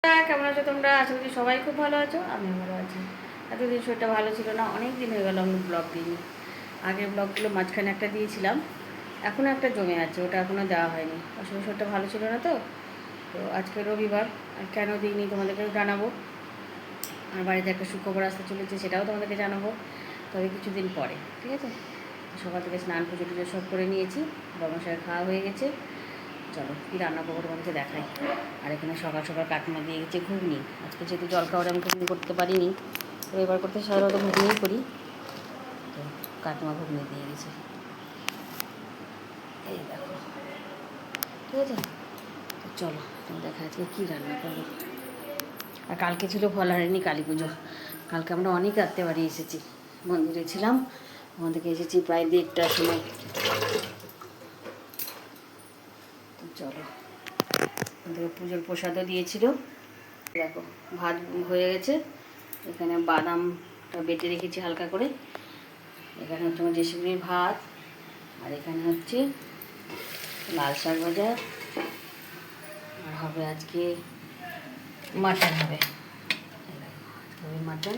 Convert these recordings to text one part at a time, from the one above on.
কেমন আছো তোমরা? আশা করি সবাই খুব ভালো আছো, আমিও ভালো আছি। এতদিন শরীরটা ভালো ছিল না, অনেক দিন হয়ে গেল আমি ব্লগ দিইনি। আগের ব্লগগুলো মাঝখানে একটা দিয়েছিলাম, এখনও একটা জমে আছে, ওটা এখনও দেওয়া হয়নি। আসলে শরীরটা ভালো ছিল না তো। তো আজকে রবিবার, আর কেন দিইনি তোমাদেরকেও জানাবো। আর বাড়িতে একটা সুখবর আসতে চলেছে, সেটাও তোমাদেরকে জানাবো, তবে কিছুদিন পরে, ঠিক আছে? সকাল থেকে স্নান পুজো টুজো সব করে নিয়েছি, বাবা খাওয়া হয়ে গেছে। চলো কী রান্না করবো তোমাদেরকে দেখাই। আর এখানে সকাল সকাল কাকিমা দিয়ে গেছে ঘুগনি। আজকে যেহেতু জল খাওয়ারে আমি ঘুগনি করতে পারিনি, তো এবার করতে সাধারণত ঘুগনিই করি। তো কাকিমা ঘুগনি দিয়ে গেছে, এই দেখো, ঠিক আছে? তো চলো তুমি দেখা আজকে কী রান্না করবো। আর কালকে ছিল ফলহারিণী কালী পুজো। কালকে আমরা অনেক রাত্রে বাড়ি এসেছি, মন্দিরে ছিলাম, ওখান থেকে এসেছি প্রায় 1:30টার সময়। তো চলো, ওদের পুজোর প্রসাদও দিয়েছিল। দেখো ভাত হয়ে গেছে, এখানে বাদামটা বেটে রেখেছি হালকা করে। এখানে হচ্ছে আমার জেসিবির ভাত, আর এখানে হচ্ছে লাল শাক ভাজা, আর হবে আজকে মাটন হবে। মাটন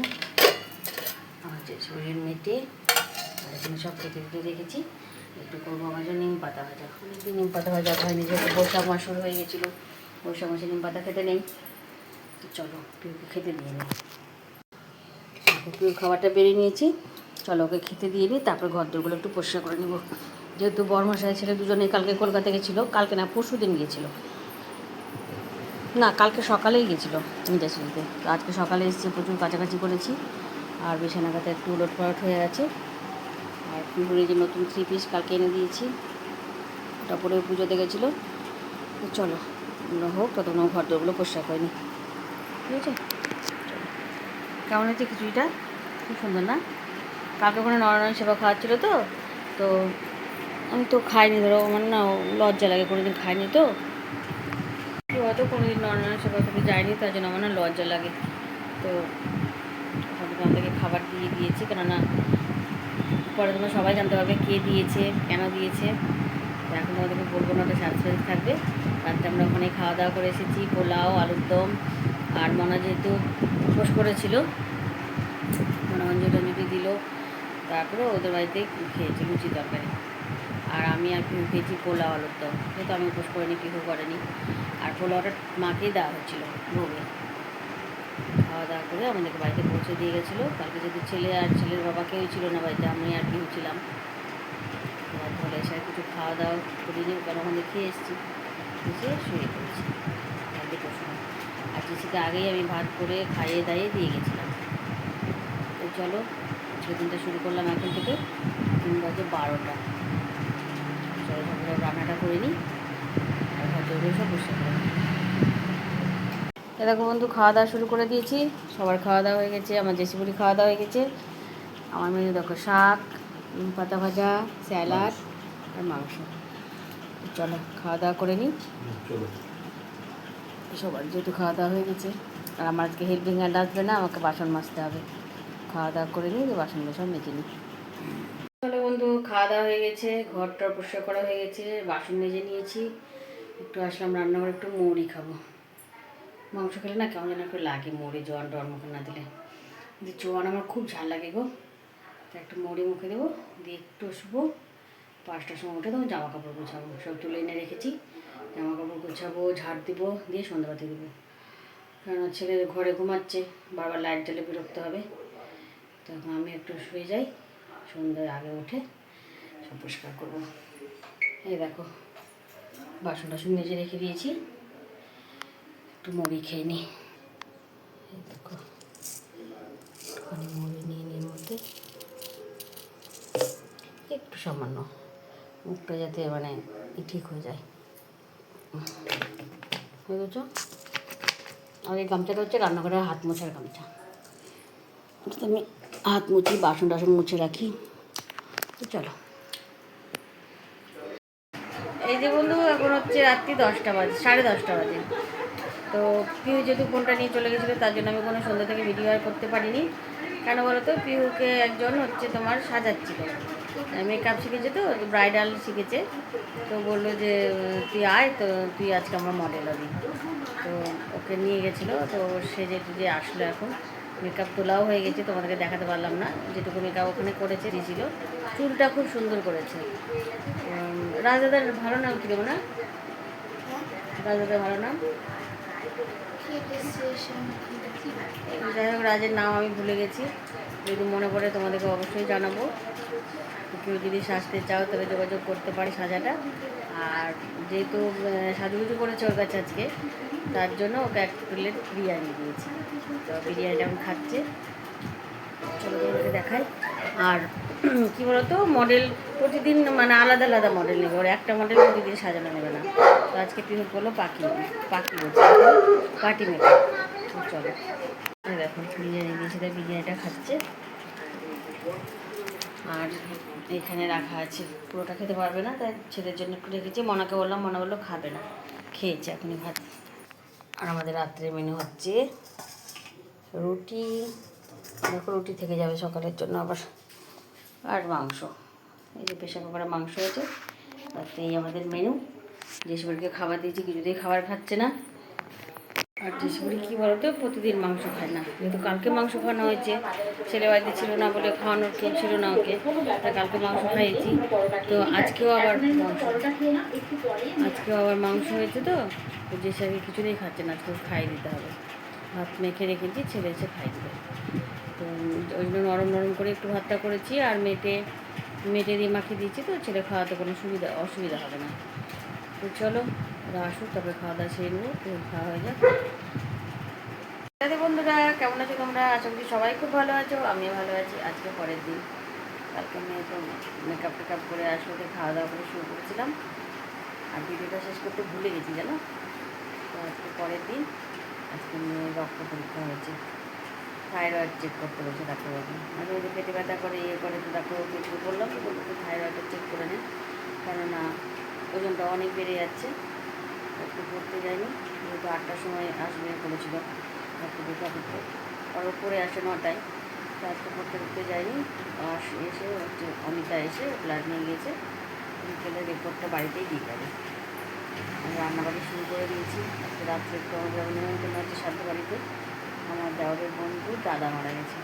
আর জেসিবির মেটে, আর এখানে সব কেটে কেটে রেখেছি। একটু করবো আমার জন্য নিম পাতা ভাজা। অনেকদিন নিম পাতা ভাজা হয়নি, যেহেতু বৈশাখ মাস শুরু হয়ে গেছিলো, বৈশাখ মাসে নিম পাতা খেতে নেই। তো চলো পিউকে খেতে দিয়ে নিই। পিউর খাবারটা বেরিয়ে নিয়েছি, চলো ওকে খেতে দিয়ে নিই, তারপর ঘরদোরগুলো একটু পরিষ্কার করে নেবো। যেহেতু বড়মশাই ছেলে দুজনেই কালকে কলকাতা গেছিলো, কালকে না পরশু দিন গিয়েছিলো, না কালকে সকালেই গেছিলো ইন্ডাস্ট্রিতে। তো আজকে সকালে এসেছি, প্রচুর কাছাকাছি করেছি, আর বিছানাঘাতে একটু উলট পালট হয়ে গেছে। আর পিউর যে নতুন 3 পিস কালকে এনে দিয়েছি, ওটা পরে পুজোতে গেছিলো। তো চলো হোক, ততক্ষণ ঘরদোরগুলো পরিষ্কার করে নিই, ঠিক আছে? কেমন হয়েছে খিচুড়িটা? খুব সুন্দর না? কালকে ওখানে নরনারায়ণ সেবা খাওয়াচ্ছিলো, তো তো আমি তো খাইনি, ধরো আমার না লজ্জা লাগে, কোনোদিন খাইনি তো, হয়তো কোনোদিন নরনারায়ণ সেবা খেতে যায়নি, তার জন্য আমার না লজ্জা লাগে। তো ওখান থেকে আমাদেরকে খাবার দিয়ে দিয়েছি, কেননা পরে তোমরা সবাই জানতে পারবে কে দিয়েছে, কেন দিয়েছে। তো এখন তোমাদেরকে বলবো না, ওটা সাসপেন্স থাকবে। রাত্রে আমরা ওখানে খাওয়া দাওয়া করে এসেছি, পোলাও, আলুর দম, আর মনা যেহেতু উপোস করেছিল, মনোরঞ্জনটি দিল, তারপরে ওদের বাড়িতে খেয়েছি লুচি তরকারি। আর আমি আর পিহু খেয়েছি পোলাও, আলুর দম, যেহেতু আমি উপোস করিনি, পিহু করেনি। আর পোলাওটা মাকেই দেওয়া হচ্ছিলো ভোগে। খাওয়া দাওয়া করে আমাদেরকে বাড়িতে পৌঁছে দিয়ে গেছিলো। কালকে যেহেতু ছেলে আর ছেলের বাবা কেউই ছিল না বাড়িতে, আমি আর পিহু ছিলাম। তাহলে এসে কিছু খাওয়া দাওয়া করিনি, কারণ ওখানে খেয়ে এসেছি, এসে শুয়ে পড়েছি দুটোর সময়। আর জেসিকে আগেই আমি ভাত করে খাইয়ে দাইয়ে দিয়ে গেছিলাম। তো চলো আজকে দিনটা শুরু করলাম এখন থেকে, 3 বাজে 12টা। চলো সকালে রান্নাটা করে নিই, আর হয়তো সব পরিষ্কার করে নিই। দেখো বন্ধু, খাওয়া দাওয়া শুরু করে দিয়েছি, সবার খাওয়া দাওয়া হয়ে গেছে, আমার জেসিপুরি খাওয়া দাওয়া হয়ে গেছে। আমার মেনু দেখো শাক, নিম পাতা ভাজা, স্যালাড আর মাংস। চলো খাওয়া দাওয়া করে নিই। সবার যেহেতু খাওয়া দাওয়া হয়ে গেছে, আর আমার আজকে হেল্পিং হ্যান্ড আসবে না, আমাকে বাসন মাজতে হবে। খাওয়া দাওয়া করে নিই, বাসনগুলো সব মেজে নিই। চলো বন্ধু, খাওয়া দাওয়া হয়ে গেছে, ঘরটা পরিষ্কার করা হয়ে গেছে, বাসন মেজে নিয়েছি। একটু আসলাম রান্নাঘরে, একটু মুড়ি খাবো। মাংস খেলে না কেমন যেন একটু লাগে, মুড়ি জোয়ান টোয়ান মুখে না দিলে। কিন্তু জোয়ান আমার খুব ঝাল লাগে গো। তো একটু মুড়ি মুখে দেবো, দিয়ে একটু শুবো। 5টার সময় উঠে তখন জামা কাপড় গোছাবো, সব তুলে এনে রেখেছি। জামা কাপড় গোছাবো, ঝাড় দেবো, দিয়ে সন্ধ্যাবাতি দেবো। কারণ ছেলে ঘরে ঘুমাচ্ছে, বারবার লাইট জ্বালে বিরক্ত হবে। তখন আমি একটু শুয়ে যাই, সন্ধ্যার আগে উঠে সব পরিষ্কার করবো। এই দেখো বাসন টাসন মেজে রেখে দিয়েছি, একটু মুড়ি খেয়ে নিই। এই দেখো একটুখানি মুড়ি নিয়ে নিয়ে মধ্যে একটু সামান্য, মুখটা যাতে মানে ঠিক হয়ে যায়, বুঝেছ? আর এই গামছাটা হচ্ছে রান্নাঘরের হাত মোছার গামছা, আমি হাত মুছি, বাসন টাসন মুছে রাখি। তো চলো, এই যে বন্ধু এখন হচ্ছে রাত্রি 10টা বাজে, 10:30 বাজে। তো পিহু যেহেতু ফোনটা নিয়ে চলে গেছিলো, তার জন্য আমি কোনো সন্ধ্যা থেকে ভিডিও আর করতে পারিনি। কেন বলো তো, পিহুকে একজন হচ্ছে তোমার সাজাচ্ছিল, মেকআপ শিখেছে তো ব্রাইডাল শিখেছে, তো বললো যে তুই আয়, তো তুই আজকে আমার মডেল হবি। তো ওকে নিয়ে গেছিলো, তো সেজে টুজে আসলো এখন। মেকআপ তোলাও হয়ে গেছে, তোমাদেরকে দেখাতে পারলাম না, যেটুকু মেকআপ ওখানে করেছে দিয়েছিল। চুলটা খুব সুন্দর করেছে। রাজাদার ভালো নাম কী দেবো না? রাজাদার ভালো নাম যাই হোক, রাজের নাম আমি ভুলে গেছি, যদি মনে পড়ে তোমাদেরকে অবশ্যই জানাবো। কেউ যদি সাজতে চাও তবে যোগাযোগ করতে পারে সাজাটা। আর যেহেতু সাজুগুজু করেছে ওর কাছে আজকে, তার জন্য ওকে এক প্লেট বিরিয়ানি দিয়েছি। তো বিরিয়ানিটা এখন খাচ্ছে, চলো তোমাদেরকে দেখাই। আর কী বলতো, মডেল প্রতিদিন মানে আলাদা আলাদা মডেল নেবে, ওর একটা মডেল প্রতিদিন সাজানো নেবে না। তো আজকে পিহু বললো পাখি বলছে, পার্টি মেকআপ। চলো দেখো বিরিয়ানি দিয়েছি, তাই বিরিয়ানিটা খাচ্ছে। আর এখানে রাখা আছে, পুরোটা খেতে পারবে না, তাই ছেলের জন্য একটু রেখেছি। মনাকে বললাম, মনা বললো খাবে না, খেয়েছে এখনই ভাত। আর আমাদের রাত্রে মেনু হচ্ছে রুটি, দেখো রুটি থেকে যাবে সকালের জন্য আবার, আর মাংস। এই যে প্রেশার কুকারে মাংস আছে, রাত্রে এই আমাদের মেনু। জেসিমুড়িকে খাবার দিয়েছি, কিছুতেই খাবার খাচ্ছে না। আর জেসিমুড়ি কী বলতো, প্রতিদিন মাংস খায় না, যেহেতু কালকে মাংস খাওয়ানো হয়েছে, ছেলে বাড়িতে ছিল না বলে খাওয়ানোর কেউ ছিল না ওকে, তাই কালকে মাংস খাইয়েছি। তো আজকেও আবার মাংস হয়েছে, তো জেসিমুড়ি কিছুতেই খাচ্ছে না, আজকে খাইয়ে দিতে হবে। ভাত মেখে রেখেছি, ছেলে এসে খাই দিবে। তো ওই জন্য নরম নরম করে একটু ভাতটা করেছি, আর মেটে দিয়ে মাখিয়ে দিয়েছি, তো ছেলে খাওয়াতে কোনো অসুবিধা হবে না। তো চলো ওরা আসুক, তারপরে খাওয়া দাওয়া সেরে নেবো, তো খাওয়া হয়ে যাক। বন্ধুরা কেমন আছো তোমরা? আশা করি সবাই খুব ভালো আছো, আমিও ভালো আছি। আজকে পরের দিন, কালকে মেয়ে তো মেকআপ টেকআপ করে আসলে খাওয়া দাওয়া করে শুরু করেছিলাম, আর ভিডিওটা শেষ করতে ভুলে গেছি জানো। তো আজকে পরের দিন, আজকে মেয়ের রক্ত পরীক্ষা হয়েছে, থাইরয়েড চেক করতে বলছে ডাক্তারবাবু। মাঝে মাঝে পেটে ব্যথা করে ইয়ে করে, তো ডাক্তারবাবু কিছু বললাম, তো বললো তো থাইরয়েডটা চেক করে নেন, কেননা ওজনটা অনেক বেড়ে যাচ্ছে। একটু পড়তে যায়নি, যেহেতু 8টার সময় আসবে বলেছিল একটু দেখা করতে, আর পড়ে আসে 9টায়, তো আজকে পড়তে যায়নি। এসে হচ্ছে অমিতা এসে ব্লাড নিয়ে গিয়েছে, বিকেলে রিপোর্টটা বাড়িতেই দিয়ে যাবে। আমি রান্নাবাড়ি শুরু করে দিয়েছি। আজকে রাত্রে একটু আমার নিমন্ত্রণ আছে সাধ্য বাড়িতে, আমার দেওয়ারের বন্ধু দাদা মারা গেছে,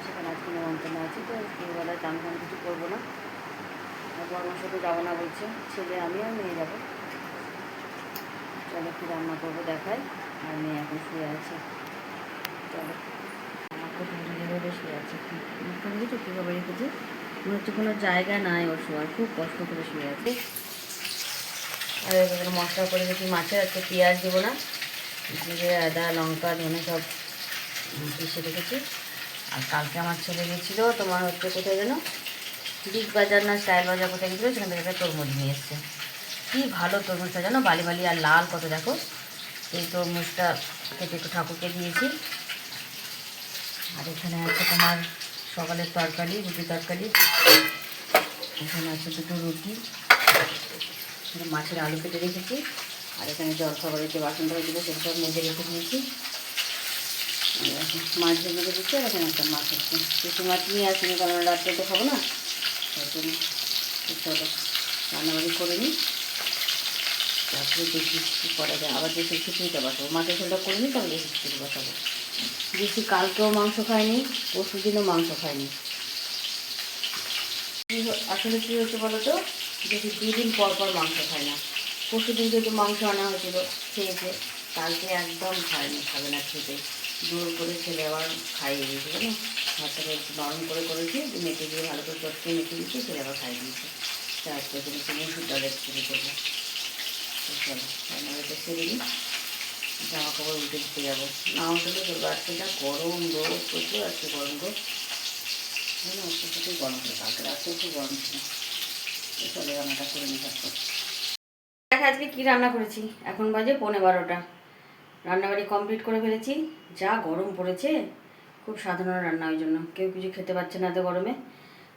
সেখানে আজকে নিমন্ত্রণ আছে। তো বিকেলবেলায় টান টান কিছু করবো না, আর বর্মার সাথে যাবো না বলছে, ছেলে আমি আর মেয়ে যাবো। চলো কী রান্না করবো দেখাই। আর মেয়ে এখন শুয়ে আছে, চলো আমাকে ধরে শুয়ে আছে। মুখটা দেখেছো কীভাবে রেখেছে, মনে হচ্ছে কোনো জায়গা নাই ওর শোয়ার, খুব কষ্ট করে শুয়ে আছে। আর এখানে মশলা করে রেখেছি মাছের, আজকে পেঁয়াজ দেবো না, জিরে আদা লঙ্কা ধনে সব পিষে রেখেছি। আর কালকে আমার ছেলে গেছিলো তোমার হচ্ছে কোথায় যেন, বিগ বাজার না স্টাইল বাজার কোথায় গেছিলো, সেখান থেকে একটা তরমুজ নিয়ে এসছে। কী ভালো তরমুজটা জানো, বালি বালি আর লাল কত দেখো। এই তরমুজটা কেটে একটু ঠাকুরকে দিয়েছি। আর এখানে আছে তোমার সকালের তরকারি, রুটি তরকারি। এখানে আছে দুটো রুটি, মাছের আলু কেটে রেখেছি। আর এখানে জলখাবারের যে বাসনটা হয়েছিল সেটা সব মেজে রেখে দিয়েছি। মাছ ভেজে রেখেছি, আর এখানে একটা মাছ হচ্ছে, কিছু মাছ নিয়ে আসিনি, কারণ রাত্রে তো খাবো না, তার জন্য। চলো রান্নাবাড়ি করে নিই, তারপরে দেখি কী করা যায়। আবার দেশি খিচুড়িটা বসাবো, মাছের ঝোলটা করে নিই, তাহলে দেশি খিচুড়ি বসাবো। বেশি কালকেও মাংস খায়নি, পরশু দিনও মাংস খায়নি। আসলে কী হচ্ছে বলো তো, যদি 2 দিন পর পর মাংস খায় না। পরশু দিন যেহেতু মাংস আনা হয়েছিল খেয়েছে, কালকে একদম খাবে না খেতে, জোর করে ছেলে আবার খাইয়ে দিয়েছে জানো। ভাতটাকে একটু নরম করে করেছি, মেখে দিয়ে ভালো করে চটকে মেখে দিয়েছি, ছেলে আবার খাইয়ে দিয়েছে। তারপরে তুমি মুসুর ডালের শুরু করবো। চলো রান্নাবাড়িটা সেরে নিই, জামা কাপড় উল্টে দিতে যাবো, না উঠলে চলবো। আজকে যা গরম রোদ প্রচুর, আজকে গরম রোদ জানো, প্রচুর গরম হলো, কালকে রাত্রে খুব গরম ছিল। চলে রান্নাটা করে নিই তারপর দেখা। আজকে কী রান্না করেছি, এখন বাজে 11:15, রান্নাবাড়ি কমপ্লিট করে ফেলেছি। যা গরম পড়েছে, খুব সাধারণ রান্না, ওই জন্য কেউ কিছু খেতে পারছে না এত গরমে।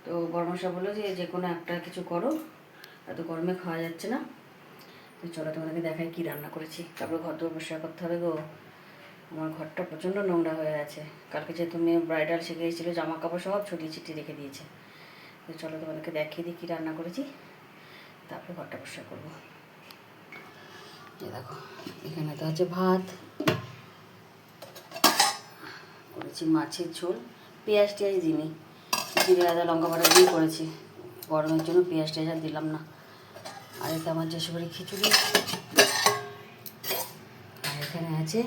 তো বড়মশা বললো যে কোনো একটা কিছু করো, এত গরমে খাওয়া যাচ্ছে না। তো চলো তোমাদেরকে দেখাই কী রান্না করেছি, তারপরে ঘর দোর পরিষ্কার করতে হবে গো। আমার ঘরটা প্রচণ্ড নোংরা হয়ে আছে, কালকে যেহেতু মেয়ে ব্রাইডাল শিখে এসেছিলো, জামা কাপড় সব ছড়িয়ে ছিটিয়ে রেখে দিয়েছে। তো চলো তোমাদেরকে দেখিয়ে দিই কী রান্না করেছি, তারপরে ঘরটা পরিষ্কার করবো। এই দেখো এখানে তো আছে ভাত, করেছি মাছের ঝোল, পেঁয়াজ টেয়াজ দিইনি, জিরে আদা লঙ্কা বাটা দিয়ে করেছি, গরমের জন্য পেঁয়াজ টেয়াজ আর দিলাম না। আর এটা আমার যেসবের খিচুড়ি, আর এখানে আছে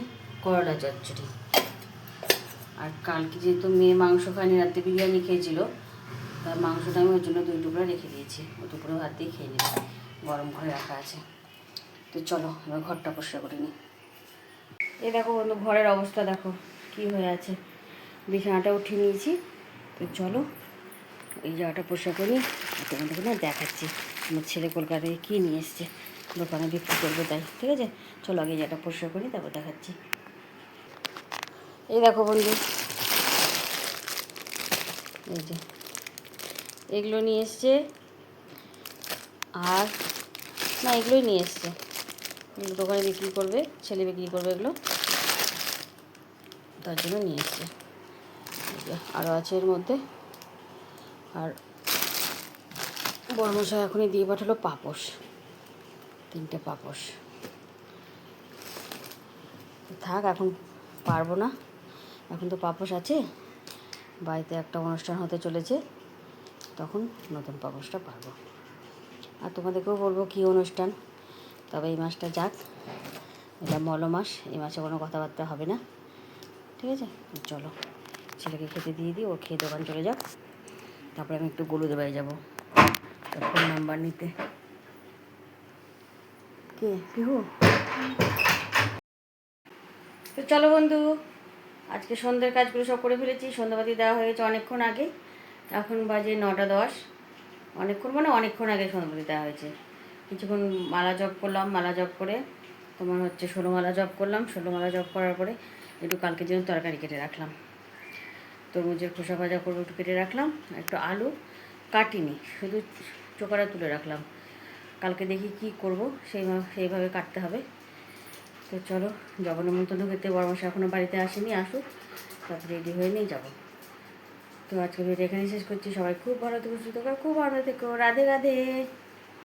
করলা চচ্চড়ি। আর কালকে যেহেতু মেয়ে মাংস খায়নি, রাত্রে বিরিয়ানি খেয়েছিল, তার মাংসটা আমি ওর জন্য 2 টুকরা রেখে দিয়েছি, ও দুপুরে ভাত দিয়ে খেয়ে নেবে, গরম করে রাখা আছে। তো চলো এবার ঘরটা পরিষ্কার করে নিই। এই দেখো বন্ধু ঘরের অবস্থা দেখো কী হয়ে আছে, বিছানাটা উঠিয়ে নিয়েছি। তো চলো এই জায়গাটা পরিষ্কার করে নিই, তোমাদেরকে না দেখাচ্ছি আমার ছেলে কলকাতা থেকে কী নিয়ে এসছে, দোকানে বিক্রি করবে তাই। ঠিক আছে চলো আগে এই জায়গাটা পরিষ্কার করি, তারপর দেখাচ্ছি। এই দেখো বন্ধু, এই যে এগুলো নিয়ে এসছে, আর না এগুলোই নিয়ে এসছে, এগুলো দোকানে বিক্রি করবে, ছেলে বিক্রি করবে এগুলো, তার জন্য নিয়ে এসছে। আরও আছে এর মধ্যে। আর বড়মশাই এখনই দিয়ে পাঠালো পাপোশ, 3টে পাপোশ। থাক এখন পারবো না, এখন তো পাপোশ আছে, বাড়িতে একটা অনুষ্ঠান হতে চলেছে, তখন নতুন পাপোশটা পারবো। আর তোমাদেরকেও বলবো কী অনুষ্ঠান, তবে এই মাসটা যাক, এটা মল মাস, এই মাসে কোনো কথাবার্তা হবে না। ঠিক আছে চলো ছেলেকে খেতে দিয়ে দিই, ও খেয়ে দোকান চলে যাক, তারপরে আমি একটু গরুদের বাড়ি যাবো তার ফোন নাম্বার নিতে। কে পিহু? তো চলো বন্ধু, আজকে সন্ধ্যের কাজগুলো সব করে ফেলেছি, সন্ধ্যাবাতি দেওয়া হয়েছে অনেকক্ষণ আগে, এখন বাজে 9টা 10, অনেকক্ষণ মানে অনেকক্ষণ আগে সন্ধ্যাবাতি দেওয়া হয়েছে। কিছুক্ষণ মালা জপ করলাম, মালা জপ করে তোমার হচ্ছে 16 মালা জপ করলাম, 16 মালা জপ করার পরে একটু কালকের জন্য তরকারি কেটে রাখলাম, তরমুজের খোসা ভাজা করবো একটু কেটে রাখলাম, একটু আলু কাটিনি, শুধু চোকারা তুলে রাখলাম, কালকে দেখি কি করব, সেইভাবে কাটতে হবে। তো চলো জগন নেমন্তন্ন খেতে বড়মশাই এখনও বাড়িতে আসেনি, আসুক তারপরে রেডি হয়ে নিয়ে যাবো। তো আজকে ভিডিও এখানেই শেষ করছি, সবাই খুব ভালো থেকো, সুস্থ থাকো, খুব ভালো থেকো, রাধে রাধে।